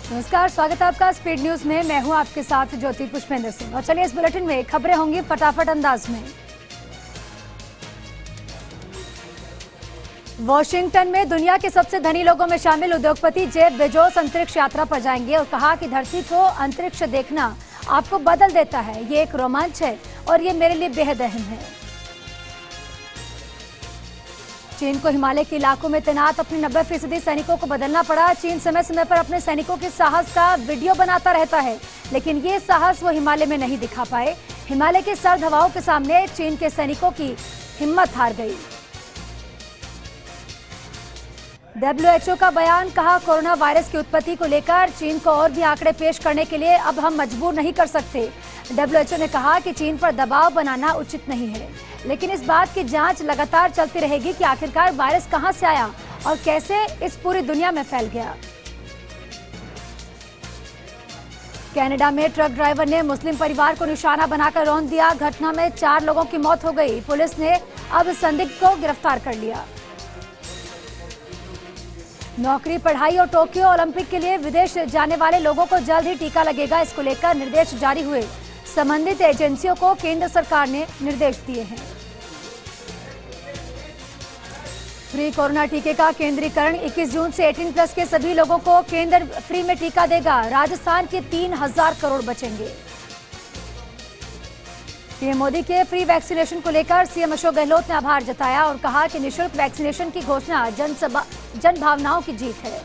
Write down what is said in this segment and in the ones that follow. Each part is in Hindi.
नमस्कार, स्वागत है आपका स्पीड न्यूज में। मैं हूं आपके साथ ज्योति पुष्पेंद्र सिंह और चलिए इस बुलेटिन में खबरें होंगी फटाफट अंदाज में। वॉशिंगटन में दुनिया के सबसे धनी लोगों में शामिल उद्योगपति जेफ बेजोस अंतरिक्ष यात्रा पर जाएंगे और कहा कि धरती को अंतरिक्ष देखना आपको बदल देता है। ये एक रोमांच है और ये मेरे लिए बेहद अहम है। चीन को हिमालय के इलाकों में तैनात अपने 90% सैनिकों को बदलना पड़ा। चीन समय समय पर अपने सैनिकों के साहस का वीडियो बनाता रहता है, लेकिन ये साहस वो हिमालय में नहीं दिखा पाए। हिमालय के सर्द हवाओं के सामने चीन के सैनिकों की हिम्मत हार गई। WHO का बयान, कहा कोरोना वायरस की उत्पत्ति को लेकर चीन को और भी आंकड़े पेश करने के लिए अब हम मजबूर नहीं कर सकते। WHO ने कहा कि चीन पर दबाव बनाना उचित नहीं है, लेकिन इस बात की जांच लगातार चलती रहेगी कि आखिरकार वायरस कहां से आया और कैसे इस पूरी दुनिया में फैल गया। कनाडा में ट्रक ड्राइवर ने मुस्लिम परिवार को निशाना बनाकर रौंद दिया। घटना में 4 लोगों की मौत हो गई। पुलिस ने अब संदिग्ध को गिरफ्तार कर लिया। नौकरी, पढ़ाई और टोक्यो ओलंपिक के लिए विदेश जाने वाले लोगों को जल्द ही टीका लगेगा। इसको लेकर निर्देश जारी हुए। संबंधित एजेंसियों को केंद्र सरकार ने निर्देश दिए हैं। फ्री कोरोना टीके का केंद्रीकरण, 21 जून से 18+ के सभी लोगों को केंद्र फ्री में टीका देगा। राजस्थान के 3000 करोड़ बचेंगे। पीएम मोदी के फ्री वैक्सीनेशन को लेकर सीएम अशोक गहलोत ने आभार जताया और कहा कि निःशुल्क वैक्सीनेशन की घोषणा जन भावनाओं की जीत है।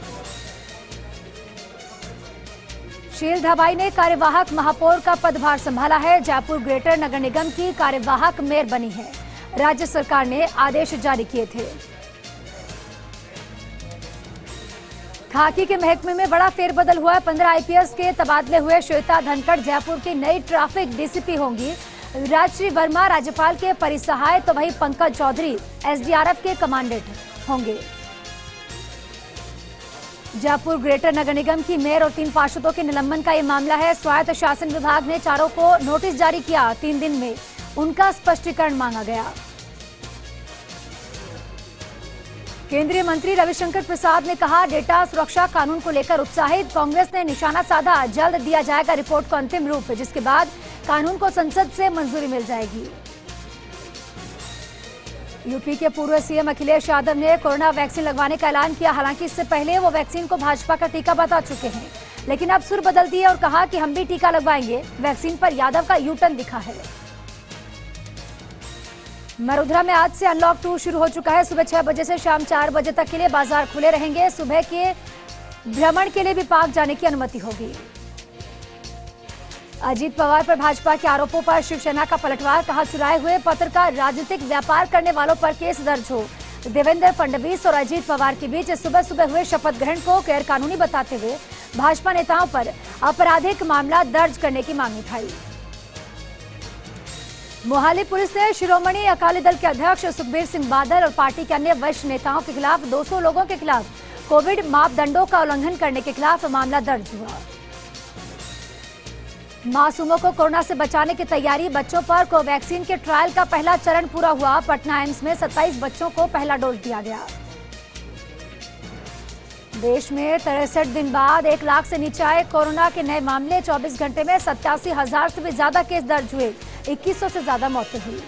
शील धाबाई ने कार्यवाहक महापौर का पदभार संभाला है। जयपुर ग्रेटर नगर निगम की कार्यवाहक मेयर बनी है। राज्य सरकार ने आदेश जारी किए थे। खाकी के महकमे में बड़ा फेरबदल हुआ। 15 IPS के तबादले हुए। श्वेता धनखड़ जयपुर की नई ट्रैफिक DCP होंगी। राजश्री वर्मा राज्यपाल के परिसहाय, तो वही पंकज चौधरी SDRF के कमांडेंट होंगे। जयपुर ग्रेटर नगर निगम की मेयर और 3 पार्षदों के निलंबन का ये मामला है। स्वायत्त शासन विभाग ने चारों को नोटिस जारी किया। 3 दिन में उनका स्पष्टीकरण मांगा गया। केंद्रीय मंत्री रविशंकर प्रसाद ने कहा, डेटा सुरक्षा कानून को लेकर उत्साहित। कांग्रेस ने निशाना साधा, जल्द दिया जाएगा रिपोर्ट को अंतिम रूप, जिसके बाद कानून को संसद से मंजूरी मिल जाएगी। यूपी के पूर्व सीएम अखिलेश यादव ने कोरोना वैक्सीन लगवाने का ऐलान किया। हालांकि इससे पहले वो वैक्सीन को भाजपा का टीका बता चुके हैं, लेकिन अब सुर बदल दी है और कहा कि हम भी टीका लगवाएंगे। वैक्सीन पर यादव का U-टर्न दिखा है। मरुधरा में आज से अनलॉक 2 शुरू हो चुका है। सुबह 6 बजे से शाम 4 बजे तक के लिए बाजार खुले रहेंगे। सुबह के भ्रमण के लिए भी पार्क जाने की अनुमति होगी। अजीत पवार पर भाजपा के आरोपों पर शिवसेना का पलटवार, कहा चुराए हुए पत्र का राजनीतिक व्यापार करने वालों पर केस दर्ज हो। देवेंद्र फडणवीस और अजीत पवार के बीच सुबह सुबह हुए शपथ ग्रहण को गैर कानूनी बताते हुए भाजपा नेताओं पर आपराधिक मामला दर्ज करने की मांग उठाई। मोहाली पुलिस ने शिरोमणि अकाली दल के अध्यक्ष सुखबीर सिंह बादल और पार्टी के अन्य वरिष्ठ नेताओं के खिलाफ 200 लोगों के खिलाफ कोविड मापदंडों का उल्लंघन करने के खिलाफ मामला दर्ज हुआ। मासूमों को कोरोना से बचाने की तैयारी, बच्चों पर कोवैक्सीन के ट्रायल का पहला चरण पूरा हुआ। पटना एम्स में 27 बच्चों को पहला डोज दिया गया। देश में 63 दिन बाद 1 लाख से नीचे आए कोरोना के नए मामले। 24 घंटे में 87,000 से भी ज्यादा केस दर्ज हुए। 2100 से ज्यादा मौतें हुई।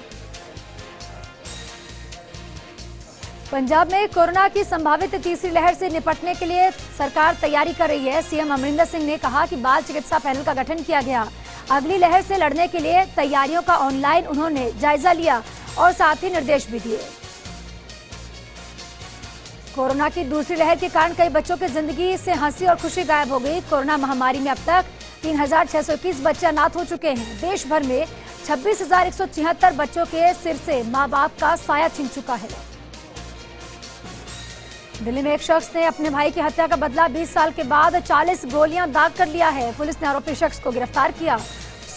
पंजाब में कोरोना की संभावित तीसरी लहर से निपटने के लिए सरकार तैयारी कर रही है। सीएम अमरिंदर सिंह ने कहा कि बाल चिकित्सा पैनल का गठन किया गया। अगली लहर से लड़ने के लिए तैयारियों का ऑनलाइन उन्होंने जायजा लिया और साथ ही निर्देश भी दिए। कोरोना की दूसरी लहर के कारण कई बच्चों की जिंदगी से हंसी और खुशी गायब हो गई। कोरोना महामारी में अब तक 3621 बच्चे अनाथ हो चुके हैं। देश भर में 26,176 बच्चों के सिर से माँ बाप का साया छिन चुका है। दिल्ली में एक शख्स ने अपने भाई की हत्या का बदला 20 साल के बाद 40 गोलियां दाग कर लिया है। पुलिस ने आरोपी शख्स को गिरफ्तार किया।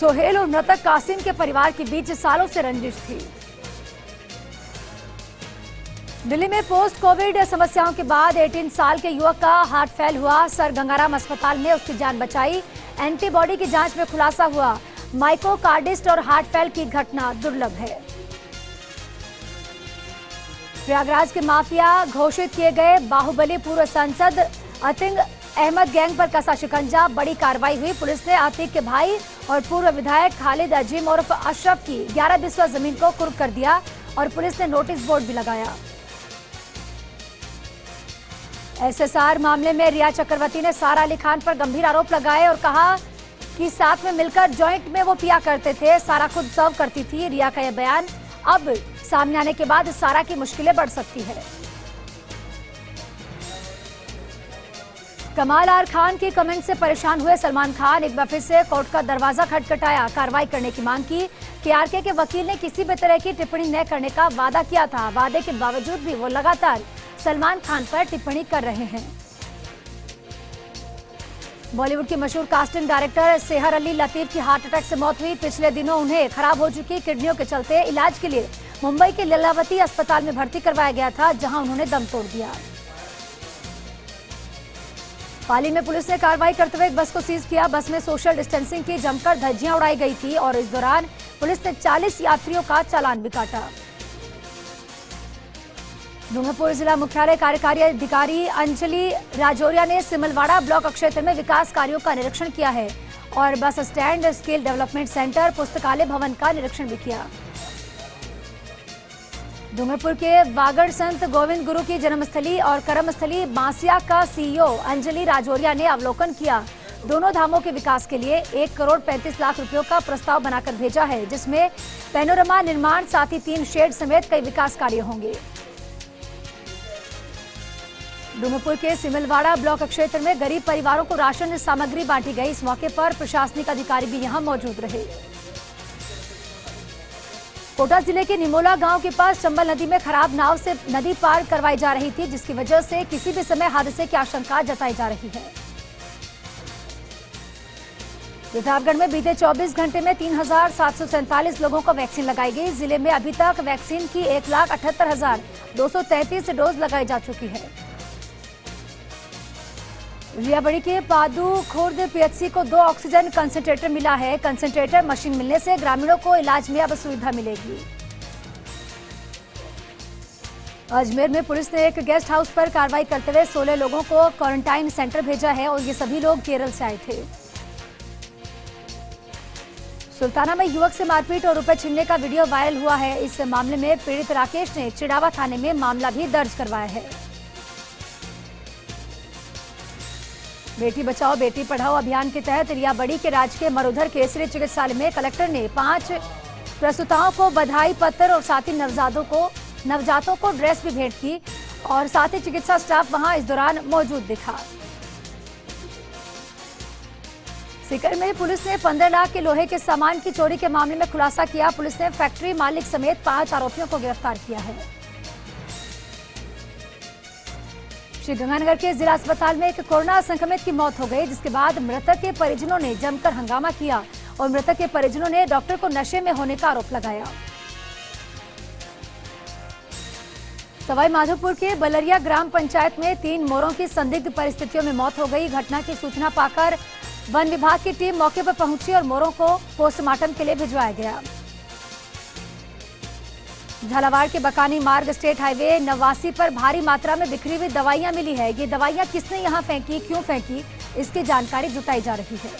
सोहेल और मृतक कासिम के परिवार के बीच सालों से रंजिश थी। दिल्ली में पोस्ट कोविड समस्याओं के बाद 18 साल के युवक का हार्ट फेल हुआ। सर गंगाराम अस्पताल में उसकी जान बचाई। एंटीबॉडी की जांच में खुलासा हुआ माइकोकार्डिस्ट और हार्ट फेल की घटना दुर्लभ है। प्रयागराज के माफिया घोषित किए गए बाहुबली पूर्व सांसद अतिंग अहमद गैंग पर कसा शिकंजा, बड़ी कार्रवाई हुई। पुलिस ने आतिक के भाई और पूर्व विधायक खालिद अजीम उर्फ अशरफ की 11 बिस्वा जमीन को कुर्क कर दिया और पुलिस ने नोटिस बोर्ड भी लगाया। एसएसआर मामले में रिया चक्रवर्ती ने सारा अली खान पर गंभीर आरोप लगाए और कहा कि साथ में मिलकर जॉइंट में वो पिया करते थे, सारा खुद सर्व करती थी। रिया का यह बयान अब सामने आने के बाद सारा की मुश्किलें बढ़ सकती है। कमाल आर खान के कमेंट से परेशान हुए सलमान खान एक बार फिर से कोर्ट का दरवाजा खटखटाया, कार्रवाई करने की मांग की। केआरके के वकील ने किसी भी तरह की टिप्पणी न करने का वादा किया था। वादे के बावजूद भी वो लगातार सलमान खान पर टिप्पणी कर रहे हैं। बॉलीवुड के मशहूर कास्टिंग डायरेक्टर सेहर अली लतीफ की हार्ट अटैक से मौत हुई। पिछले दिनों उन्हें खराब हो चुकी किडनियों के चलते इलाज के लिए मुंबई के लीलावती अस्पताल में भर्ती करवाया गया था, जहां उन्होंने दम तोड़ दिया। पाली में पुलिस ने कार्रवाई करते हुए एक बस को सीज किया। बस में सोशल डिस्टेंसिंग की जमकर धज्जियां उड़ाई गई थी और इस दौरान पुलिस ने 40 यात्रियों का चालान भी काटा। डूंगरपुर जिला मुख्यालय कार्यकारी अधिकारी अंजलि राजौरिया ने सिमलवाड़ा ब्लॉक क्षेत्र में विकास कार्यों का निरीक्षण किया है और bus stand, skill development centre, पुस्तकालय भवन का निरीक्षण भी किया। डूंगरपुर के वागड़ संत गोविंद गुरु की जन्मस्थली और कर्मस्थली बांसिया का सीईओ अंजलि राजौरिया ने अवलोकन किया। दोनों धामों के विकास के लिए 1 करोड़ 35 लाख रुपयों का प्रस्ताव बनाकर भेजा है, जिसमें पैनोरमा निर्माण, साथ ही 3 शेड समेत कई विकास कार्य होंगे। डूंगरपुर के सिमलवाड़ा ब्लॉक क्षेत्र में गरीब परिवारों को राशन सामग्री बांटी गई। इस मौके पर प्रशासनिक अधिकारी भी यहां मौजूद रहे। कोटा जिले के निमोला गांव के पास चंबल नदी में खराब नाव से नदी पार करवाई जा रही थी, जिसकी वजह से किसी भी समय हादसे की आशंका जताई जा रही है। प्रतापगढ़ में बीते 24 घंटे में 3,747 लोगों को वैक्सीन लगाई गई। जिले में अभी तक वैक्सीन की 1,78,233 डोज लगाई जा चुकी है। रियाबड़ी के पादू खुर्द पीएचसी को 2 ऑक्सीजन कंसंट्रेटर मिला है। कंसंट्रेटर मशीन मिलने से ग्रामीणों को इलाज में अब सुविधा मिलेगी। अजमेर में पुलिस ने एक गेस्ट हाउस पर कार्रवाई करते हुए 16 लोगों को क्वारंटाइन सेंटर भेजा है और ये सभी लोग केरल से आए थे। सुल्ताना में युवक से मारपीट और रुपए छीनने का वीडियो वायरल हुआ है। इस मामले में पीड़ित राकेश ने चिड़ावा थाने में मामला भी दर्ज करवाया है। बेटी बचाओ बेटी पढ़ाओ अभियान के तहत रियाबड़ी के राजकीय मरुधर केसरी चिकित्सालय में कलेक्टर ने 5 प्रसूताओं को बधाई पत्र और साथ ही नवजातों को ड्रेस भी भेंट की और साथ ही चिकित्सा स्टाफ वहां इस दौरान मौजूद दिखा। सीकर में पुलिस ने 15 लाख के लोहे के सामान की चोरी के मामले में खुलासा किया। पुलिस ने फैक्ट्री मालिक समेत 5 आरोपियों को गिरफ्तार किया है। श्रीगंगानगर के जिला अस्पताल में एक कोरोना संक्रमित की मौत हो गई, जिसके बाद मृतक के परिजनों ने जमकर हंगामा किया और मृतक के परिजनों ने डॉक्टर को नशे में होने का आरोप लगाया। सवाई माधोपुर के बलरिया ग्राम पंचायत में 3 मोरों की संदिग्ध परिस्थितियों में मौत हो गई। घटना की सूचना पाकर वन विभाग की टीम मौके पर पहुंची और मोरों को पोस्टमार्टम के लिए भिजवाया गया। झालावाड़ के बकानी मार्ग स्टेट हाईवे 89 पर भारी मात्रा में बिखरी हुई दवाइयां मिली है। ये दवाइयां किसने यहां फेंकी, क्यों फेंकी, इसकी जानकारी जुटाई जा रही है।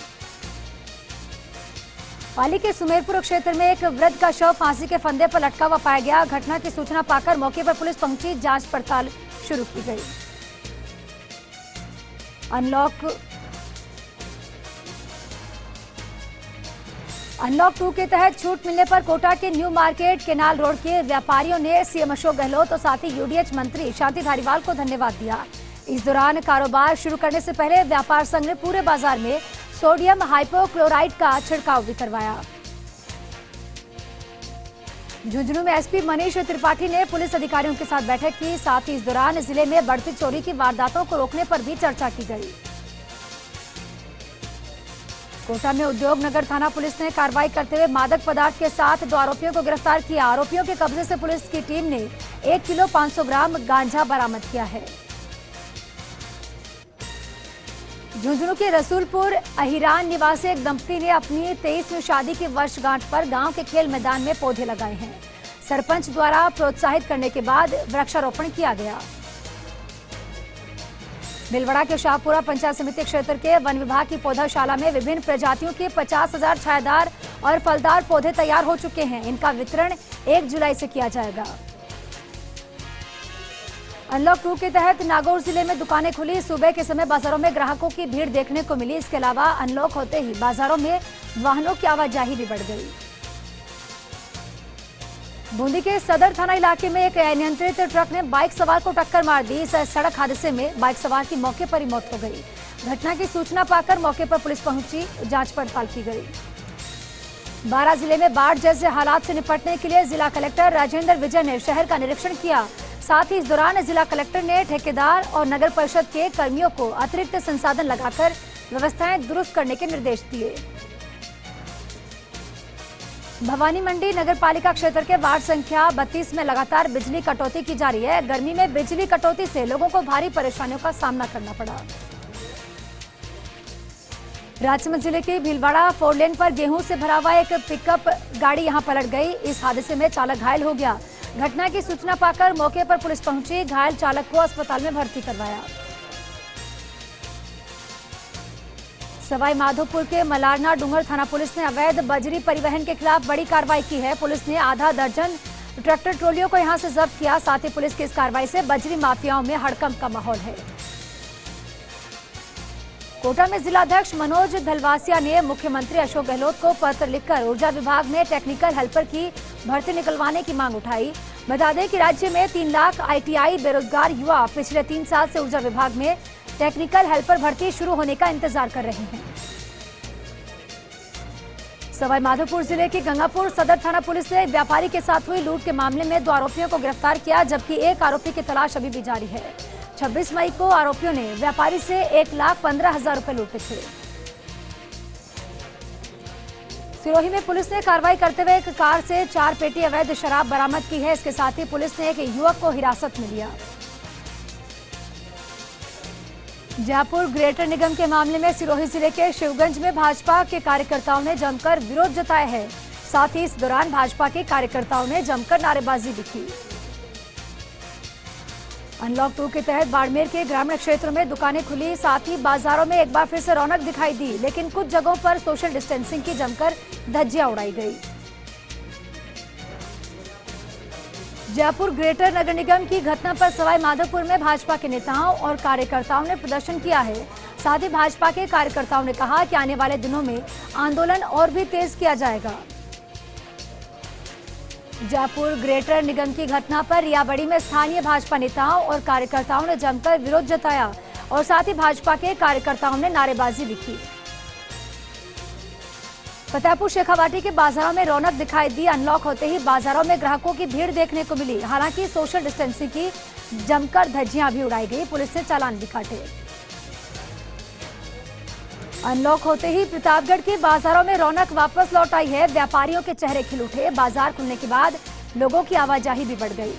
पाली के सुमेरपुर क्षेत्र में एक वृद्ध का शव फांसी के फंदे पर लटका हुआ पाया गया। घटना की सूचना पाकर मौके पर पुलिस पहुंची, जांच पड़ताल शुरू की गई। अनलॉक 2 के तहत छूट मिलने पर कोटा के न्यू मार्केट केनाल रोड के व्यापारियों ने सीएम अशोक गहलोत और साथ ही यूडीएच मंत्री शांति धारीवाल को धन्यवाद दिया। इस दौरान कारोबार शुरू करने से पहले व्यापार संघ ने पूरे बाजार में सोडियम हाइपोक्लोराइड का छिड़काव भी करवाया। झुंझुनू में एसपी मनीष त्रिपाठी ने पुलिस अधिकारियों के साथ बैठक की। साथ ही इस दौरान जिले में बढ़ती चोरी की वारदातों को रोकने पर भी चर्चा की गई। कोटा में उद्योग नगर थाना पुलिस ने कार्रवाई करते हुए मादक पदार्थ के साथ 2 आरोपियों को गिरफ्तार किया। आरोपियों के कब्जे से पुलिस की टीम ने 1 किलो 500 ग्राम गांजा बरामद किया है। झुंझुनू के रसूलपुर अहिरान निवासी एक दंपति ने अपनी 23वीं शादी की वर्षगांठ पर गांव के खेल मैदान में पौधे लगाए हैं। सरपंच द्वारा प्रोत्साहित करने के बाद वृक्षारोपण किया गया। भीलवाड़ा के शाहपुरा पंचायत समिति क्षेत्र के वन विभाग की पौधाशाला में विभिन्न प्रजातियों के 50,000 छायादार और फलदार पौधे तैयार हो चुके हैं। इनका वितरण 1 जुलाई से किया जाएगा। अनलॉक 2 के तहत नागौर जिले में दुकानें खुली। सुबह के समय बाजारों में ग्राहकों की भीड़ देखने को मिली। इसके अलावा अनलॉक होते ही बाजारों में वाहनों की आवाजाही भी बढ़ गई। बूंदी के सदर थाना इलाके में एक अनियंत्रित ट्रक ने बाइक सवार को टक्कर मार दी। इस सड़क हादसे में बाइक सवार की मौके पर ही मौत हो गई। घटना की सूचना पाकर मौके पर पुलिस पहुंची, जांच पड़ताल की गई। बारां जिले में बाढ़ जैसे हालात से निपटने के लिए जिला कलेक्टर राजेंद्र विजय ने शहर का निरीक्षण किया। साथ ही इस दौरान जिला कलेक्टर ने ठेकेदार और नगर परिषद के कर्मियों को अतिरिक्त संसाधन लगाकर व्यवस्थाएं दुरुस्त करने के निर्देश दिए। भवानी मंडी नगर पालिका क्षेत्र के वार्ड संख्या 32 में लगातार बिजली कटौती की जा रही है। गर्मी में बिजली कटौती से लोगों को भारी परेशानियों का सामना करना पड़ा। राजसमंद जिले के भीलवाड़ा 4 लेन पर गेहूं से भरा हुआ एक पिकअप गाड़ी यहां पलट गई। इस हादसे में चालक घायल हो गया। घटना की सूचना पाकर मौके पर पुलिस पहुंची, घायल चालक को अस्पताल में भर्ती करवाया। सवाई माधोपुर के मलारना डूंगर थाना पुलिस ने अवैध बजरी परिवहन के खिलाफ बड़ी कार्रवाई की है। पुलिस ने आधा दर्जन ट्रैक्टर ट्रॉलियों को यहां से जब्त किया। साथ ही पुलिस की इस कार्रवाई से बजरी माफियाओं में हड़कंप का माहौल है। कोटा में जिलाध्यक्ष मनोज धलवासिया ने मुख्यमंत्री अशोक गहलोत को पत्र लिखकर ऊर्जा विभाग में टेक्निकल हेल्पर की भर्ती निकलवाने की मांग उठाई। बता दें कि राज्य में 3 लाख ITI बेरोजगार युवा पिछले 3 साल से ऊर्जा विभाग में टेक्निकल हेल्पर भर्ती शुरू होने का इंतजार कर रहे हैं। सवाई माधोपुर जिले के गंगापुर सदर थाना पुलिस ने व्यापारी के साथ हुई लूट के मामले में 2 आरोपियों को गिरफ्तार किया, जबकि एक आरोपी की तलाश अभी भी जारी है। 26 मई को आरोपियों ने व्यापारी से 1,15,000 रुपए लूटे थे। सिरोही में पुलिस ने कार्रवाई करते हुए एक कार से 4 पेटी अवैध शराब बरामद की है। इसके साथ ही पुलिस ने एक युवक को हिरासत में लिया। जयपुर ग्रेटर निगम के मामले में सिरोही जिले के शिवगंज में भाजपा के कार्यकर्ताओं ने जमकर विरोध जताया है। साथ ही इस दौरान भाजपा के कार्यकर्ताओं ने जमकर नारेबाजी भी की। अनलॉक 2 के तहत बाड़मेर के ग्रामीण क्षेत्रों में दुकानें खुली। साथ ही बाजारों में एक बार फिर से रौनक दिखाई दी, लेकिन कुछ जगहों पर सोशल डिस्टेंसिंग की जमकर धज्जियां उड़ाई गई। जयपुर ग्रेटर नगर निगम की घटना पर सवाई माधोपुर में भाजपा के नेताओं और कार्यकर्ताओं ने प्रदर्शन किया है। साथ ही भाजपा के कार्यकर्ताओं ने कहा कि आने वाले दिनों में आंदोलन और भी तेज किया जाएगा। जयपुर ग्रेटर निगम की घटना पर रियाबड़ी में स्थानीय भाजपा नेताओं और कार्यकर्ताओं ने जमकर विरोध जताया और साथ ही भाजपा के कार्यकर्ताओं ने नारेबाजी भी की। फतेहपुर शेखावाटी के बाजारों में रौनक दिखाई दी। अनलॉक होते ही बाजारों में ग्राहकों की भीड़ देखने को मिली। हालांकि सोशल डिस्टेंसिंग की जमकर धज्जियां भी उड़ाई गई। पुलिस ने चालान भी काटे। अनलॉक होते ही प्रतापगढ़ के बाजारों में रौनक वापस लौट आई है। व्यापारियों के चेहरे खिल उठे। बाजार खुलने के बाद लोगों की आवाजाही भी बढ़ गई।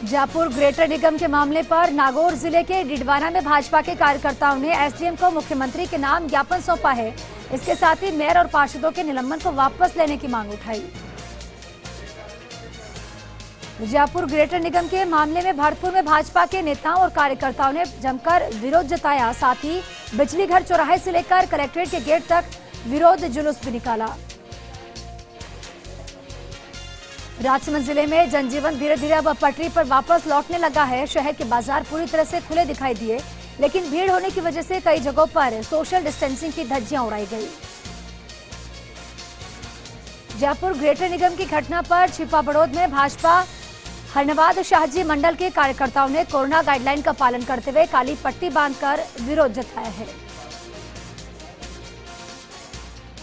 जयपुर ग्रेटर निगम के मामले पर नागौर जिले के डिडवाना में भाजपा के कार्यकर्ताओं ने SDM को मुख्यमंत्री के नाम ज्ञापन सौंपा है। इसके साथ ही मेयर और पार्षदों के निलंबन को वापस लेने की मांग उठाई। जयपुर ग्रेटर निगम के मामले में भरतपुर में भाजपा के नेताओं और कार्यकर्ताओं ने जमकर विरोध जताया। साथ ही बिजली घर चौराहे से लेकर कलेक्ट्रेट के गेट तक विरोध जुलूस भी निकाला। राजसमंद जिले में जनजीवन धीरे धीरे अब पटरी पर वापस लौटने लगा है। शहर के बाजार पूरी तरह से खुले दिखाई दिए, लेकिन भीड़ होने की वजह से कई जगहों पर सोशल डिस्टेंसिंग की धज्जियां उड़ाई गई। जयपुर ग्रेटर निगम की घटना पर छिपा बड़ौद में भाजपा हरनवाद शाहजी मंडल के कार्यकर्ताओं ने कोरोना गाइडलाइन का पालन करते हुए काली पट्टी बांधकर विरोध जताया है।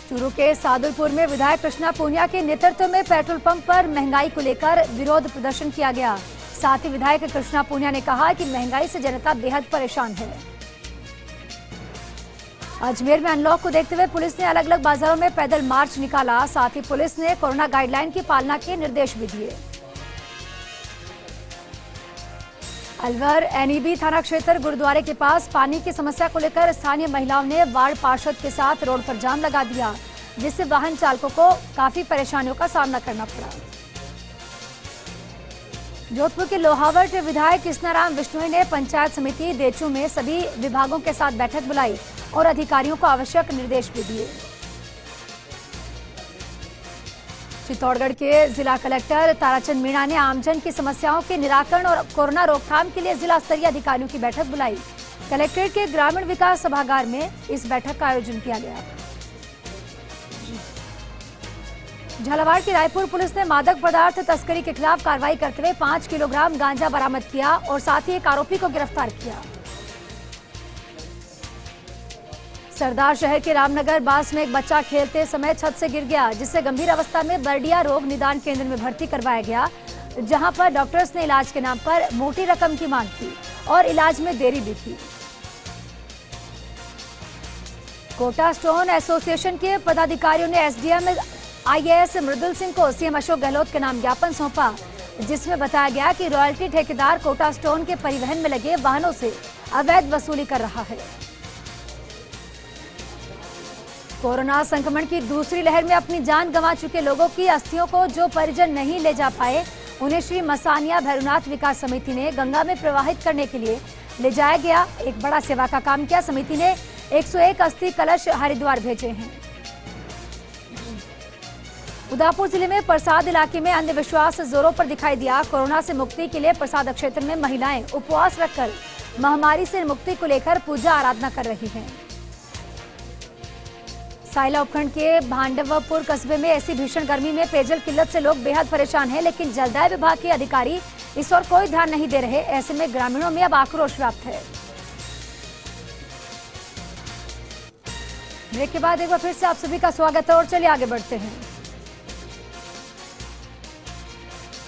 चूरू के सादुलपुर में विधायक कृष्णा पूनिया के नेतृत्व में पेट्रोल पंप पर महंगाई को लेकर विरोध प्रदर्शन किया गया। साथ ही विधायक कृष्णा पूनिया ने कहा कि महंगाई से जनता बेहद परेशान है। अजमेर में अनलॉक को देखते हुए पुलिस ने अलग अलग बाजारों में पैदल मार्च निकाला। साथ ही पुलिस ने कोरोना गाइडलाइन की पालना के निर्देश भी दिए। अलवर NEB थाना क्षेत्र गुरुद्वारे के पास पानी की समस्या को लेकर स्थानीय महिलाओं ने वार्ड पार्षद के साथ रोड पर जाम लगा दिया, जिससे वाहन चालकों को काफी परेशानियों का सामना करना पड़ा। जोधपुर के लोहावट विधायक कृष्णाराम विश्नोई ने पंचायत समिति देचू में सभी विभागों के साथ बैठक बुलाई और अधिकारियों को आवश्यक निर्देश भी दिए। चित्तौड़गढ़ के जिला कलेक्टर ताराचंद मीणा ने आमजन की समस्याओं के निराकरण और कोरोना रोकथाम के लिए जिला स्तरीय अधिकारियों की बैठक बुलाई। कलेक्ट्रेट के ग्रामीण विकास सभागार में इस बैठक का आयोजन किया गया। झालावाड़ की रायपुर पुलिस ने मादक पदार्थ तस्करी के खिलाफ कार्रवाई करते हुए 5 किलोग्राम गांजा बरामद किया और साथ ही एक आरोपी को गिरफ्तार किया। सरदार शहर के रामनगर बास में एक बच्चा खेलते समय छत से गिर गया, जिससे गंभीर अवस्था में बर्डिया रोग निदान केंद्र में भर्ती करवाया गया, जहां पर डॉक्टर्स ने इलाज के नाम पर मोटी रकम की मांग की और इलाज में देरी भी की। कोटा स्टोन एसोसिएशन के पदाधिकारियों ने एसडीएम आईएएस मृदुल सिंह को सीएम अशोक गहलोत के नाम ज्ञापन सौंपा, जिसमें बताया गया कि रॉयल्टी ठेकेदार कोटा स्टोन के परिवहन में लगे वाहनों से अवैध वसूली कर रहा है। कोरोना संक्रमण की दूसरी लहर में अपनी जान गंवा चुके लोगों की अस्थियों को जो परिजन नहीं ले जा पाए, उन्हें श्री मसानिया भैरवनाथ विकास समिति ने गंगा में प्रवाहित करने के लिए ले जाया गया। एक बड़ा सेवा का काम किया। समिति ने 101 अस्थि कलश हरिद्वार भेजे हैं। उदापुर जिले में प्रसाद इलाके में अंधविश्वास जोरों पर दिखाई दिया। कोरोना से मुक्ति के लिए प्रसाद क्षेत्र में महिलाएं उपवास रखकर महामारी से मुक्ति को लेकर पूजा आराधना कर रही हैं। सायला उपखंड के भांडवपुर कस्बे में ऐसी भीषण गर्मी में पेयजल किल्लत से लोग बेहद परेशान हैं, लेकिन जलदाय विभाग के अधिकारी इस ओर कोई ध्यान नहीं दे रहे। ऐसे में ग्रामीणों में अब आक्रोश व्याप्त है। ब्रेक के बाद एक बार फिर से आप सभी का स्वागत है और चलिए आगे बढ़ते हैं।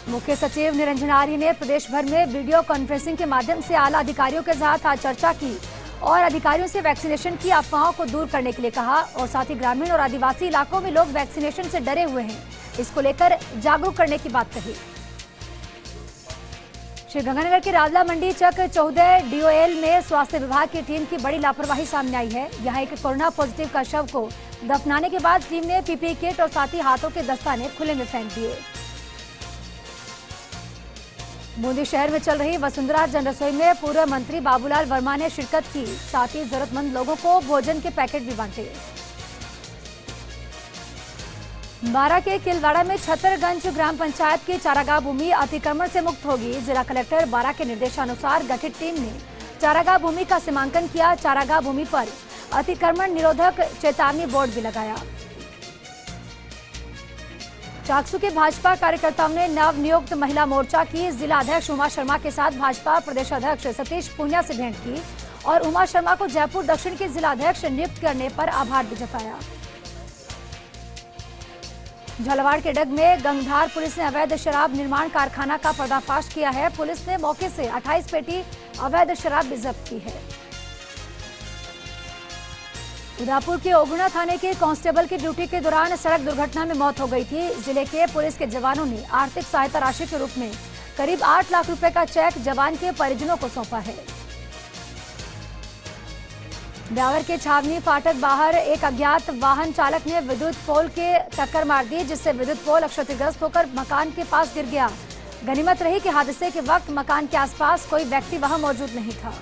मुख्य सचिव निरंजन आर्य ने प्रदेश भर में वीडियो कॉन्फ्रेंसिंग के माध्यम से आला अधिकारियों के साथ आज चर्चा की और अधिकारियों से वैक्सीनेशन की अफवाहों को दूर करने के लिए कहा और साथ ही ग्रामीण और आदिवासी इलाकों में लोग वैक्सीनेशन से डरे हुए हैं, इसको लेकर जागरूक करने की बात कही। श्रीगंगानगर के रावला मंडी चक 14 डीओएल में स्वास्थ्य विभाग की टीम की बड़ी लापरवाही सामने आई है। यहां एक कोरोना पॉजिटिव का शव को दफनाने के बाद टीम ने पीपीई किट और साथ ही हाथों के दस्ताने खुले में फेंक दिए। बूंदी शहर में चल रही वसुंधरा जन रसोई में पूर्व मंत्री बाबूलाल वर्मा ने शिरकत की, साथ ही जरूरतमंद लोगों को भोजन के पैकेट भी बांटे। बारा के किलवाड़ा में छतरगंज ग्राम पंचायत की चारागाह भूमि अतिक्रमण से मुक्त होगी। जिला कलेक्टर बारा के निर्देशानुसार गठित टीम ने चारागाह भूमि का सीमांकन किया। चारागाह भूमि पर अतिक्रमण निरोधक चेतावनी बोर्ड भी लगाया। चाकसू के भाजपा कार्यकर्ताओं ने नवनियुक्त महिला मोर्चा की जिला अध्यक्ष उमा शर्मा के साथ भाजपा प्रदेश अध्यक्ष सतीश पूनिया से भेंट की और उमा शर्मा को जयपुर दक्षिण के जिला अध्यक्ष नियुक्त करने पर आभार भी जताया। झालावाड़ के डग में गंगधार पुलिस ने अवैध शराब निर्माण कारखाना का पर्दाफाश किया है। पुलिस ने मौके से 28 पेटी अवैध शराब भी जब्त की है। उदापुर के ओगुना थाने के कांस्टेबल की ड्यूटी के दौरान सड़क दुर्घटना में मौत हो गई थी। जिले के पुलिस के जवानों ने आर्थिक सहायता राशि के रूप में करीब 8 लाख रुपए का चेक जवान के परिजनों को सौंपा है। ब्यावर के छावनी फाटक बाहर एक अज्ञात वाहन चालक ने विद्युत पोल के टक्कर मार दी, जिससे विद्युत पोल क्षतिग्रस्त होकर मकान के पास गिर गया। गनीमत रही कि हादसे के वक्त मकान के आसपास कोई व्यक्ति वहां मौजूद नहीं था।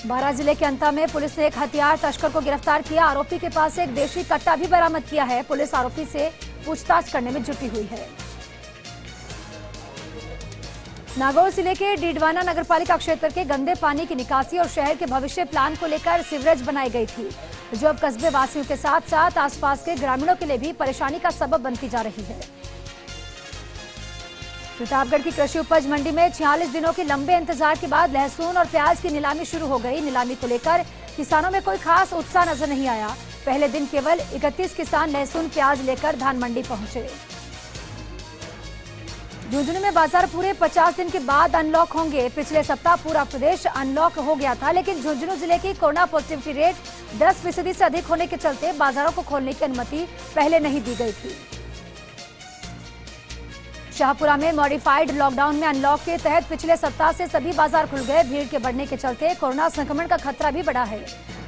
बारां जिले के अंता में पुलिस ने एक हथियार तस्कर को गिरफ्तार किया। आरोपी के पास से एक देशी कट्टा भी बरामद किया है। पुलिस आरोपी से पूछताछ करने में जुटी हुई है। नागौर जिले के डीडवाना नगरपालिका क्षेत्र के गंदे पानी की निकासी और शहर के भविष्य प्लान को लेकर सीवरेज बनाई गई थी, जो अब कस्बे वासियों के साथ साथ आसपास के ग्रामीणों के लिए भी परेशानी का सबब बनती जा रही है। प्रतापगढ़ की कृषि उपज मंडी में 46 दिनों के लंबे इंतजार के बाद लहसुन और प्याज की नीलामी शुरू हो गई। नीलामी को लेकर किसानों में कोई खास उत्साह नजर नहीं आया। पहले दिन केवल 31 किसान लहसुन प्याज लेकर धान मंडी पहुंचे। झुंझुनू में बाजार पूरे 50 दिन के बाद अनलॉक होंगे। पिछले सप्ताह पूरा प्रदेश अनलॉक हो गया था, लेकिन झुंझुनू जिले की कोरोना पॉजिटिविटी रेट 10% से अधिक होने के चलते बाजारों को खोलने की अनुमति पहले नहीं दी गई थी। शाहपुरा में मॉडिफाइड लॉकडाउन में अनलॉक के तहत पिछले सप्ताह से सभी बाजार खुल गए। भीड़ के बढ़ने के चलते कोरोना संक्रमण का खतरा भी बढ़ा है।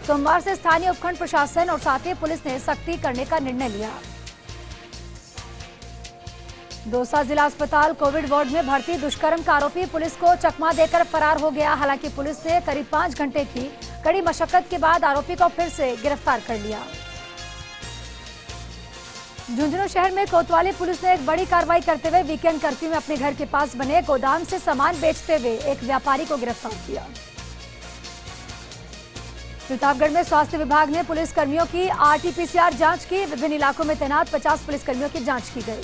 सोमवार से स्थानीय उपखंड प्रशासन और साथ ही पुलिस ने सख्ती करने का निर्णय लिया। दौसा जिला अस्पताल कोविड वार्ड में भर्ती दुष्कर्म का आरोपी पुलिस को चकमा देकर फरार हो गया। हालांकि पुलिस ने करीब 5 घंटे की कड़ी मशक्कत के बाद आरोपी को फिर से गिरफ्तार कर लिया। झुंझुनू शहर में कोतवाली पुलिस ने एक बड़ी कार्रवाई करते हुए वीकेंड कर्फ्यू में अपने घर के पास बने गोदाम से सामान बेचते हुए एक व्यापारी को गिरफ्तार किया। प्रतापगढ़ में स्वास्थ्य विभाग ने पुलिस कर्मियों की आरटी-पीसीआर जांच की। विभिन्न इलाकों में तैनात 50 पुलिसकर्मियों की जांच की गई।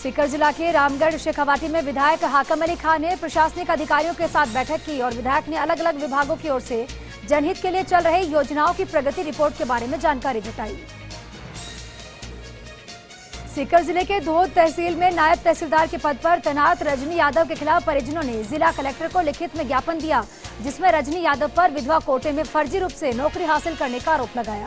सीकर जिला के रामगढ़ शेखावाटी में विधायक हाकम अली खान ने प्रशासनिक अधिकारियों के साथ बैठक की और विधायक ने अलग अलग विभागों की ओर से जनहित के लिए चल रहे योजनाओं की प्रगति रिपोर्ट के बारे में जानकारी जुटाई। सीकर जिले के धोद तहसील में नायब तहसीलदार के पद पर तैनात रजनी यादव के खिलाफ परिजनों ने जिला कलेक्टर को लिखित में ज्ञापन दिया, जिसमें रजनी यादव पर विधवा कोटे में फर्जी रूप से नौकरी हासिल करने का आरोप लगाया।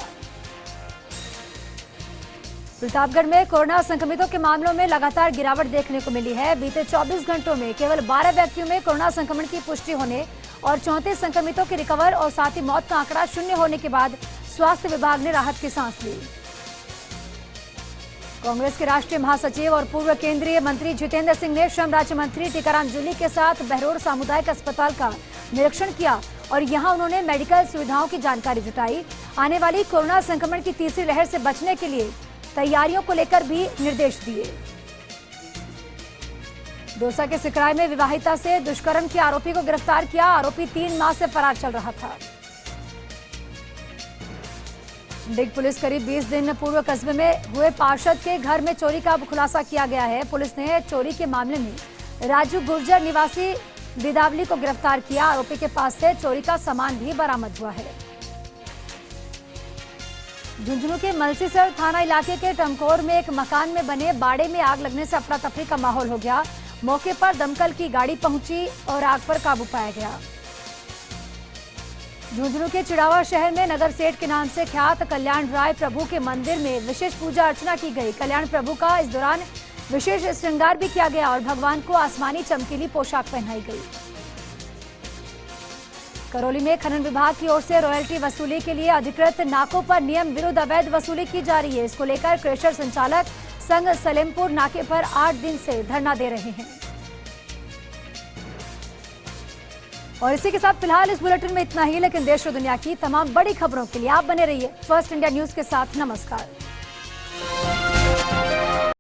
प्रतापगढ़ में कोरोना संक्रमितों के मामलों में लगातार गिरावट देखने को मिली है। बीते 24 घंटों में केवल 12 व्यक्तियों में कोरोना संक्रमण की पुष्टि होने और 34 संक्रमितों के रिकवर और साथ ही मौत का आंकड़ा 0 होने के बाद स्वास्थ्य विभाग ने राहत की सांस ली। कांग्रेस के राष्ट्रीय महासचिव और पूर्व केंद्रीय मंत्री जितेंद्र सिंह ने श्रम राज्य मंत्री टीकाराम जूली के साथ बहरोड सामुदायिक अस्पताल का निरीक्षण किया और यहां उन्होंने मेडिकल सुविधाओं की जानकारी जुटाई। आने वाली कोरोना संक्रमण की तीसरी लहर से बचने के लिए तैयारियों को लेकर भी निर्देश दिए। दौसा के सिकराय में विवाहिता से दुष्कर्म के आरोपी को गिरफ्तार किया। आरोपी 3 माह से फरार चल रहा था। डिग पुलिस करीब 20 दिन पूर्व कस्बे में हुए पार्षद के घर में चोरी का खुलासा किया गया है। पुलिस ने चोरी के मामले में राजू गुर्जर निवासी बिदावली को गिरफ्तार किया। आरोपी के पास से चोरी का सामान भी बरामद हुआ है। झुंझुनू के मलसीसर थाना इलाके के टमकोर में एक मकान में बने बाड़े में आग लगने से अफरा तफरी का माहौल हो गया। मौके पर दमकल की गाड़ी पहुंची और आग पर काबू पाया गया। झुंझुनू के चिड़ावा शहर में नगर सेठ के नाम से ख्यात कल्याण राय प्रभु के मंदिर में विशेष पूजा अर्चना की गई। कल्याण प्रभु का इस दौरान विशेष श्रृंगार भी किया गया और भगवान को आसमानी चमकीली पोशाक पहनाई गई। करौली में खनन विभाग की ओर से रॉयल्टी वसूली के लिए अधिकृत नाकों पर नियम विरुद्ध अवैध वसूली की जा रही है। इसको लेकर क्रेशर संचालक संघ सलेमपुर नाके पर 8 दिन से धरना दे रहे हैं। और इसी के साथ फिलहाल इस बुलेटिन में इतना ही, लेकिन देश और दुनिया की तमाम बड़ी खबरों के लिए आप बने रहिए फर्स्ट इंडिया न्यूज के साथ। नमस्कार।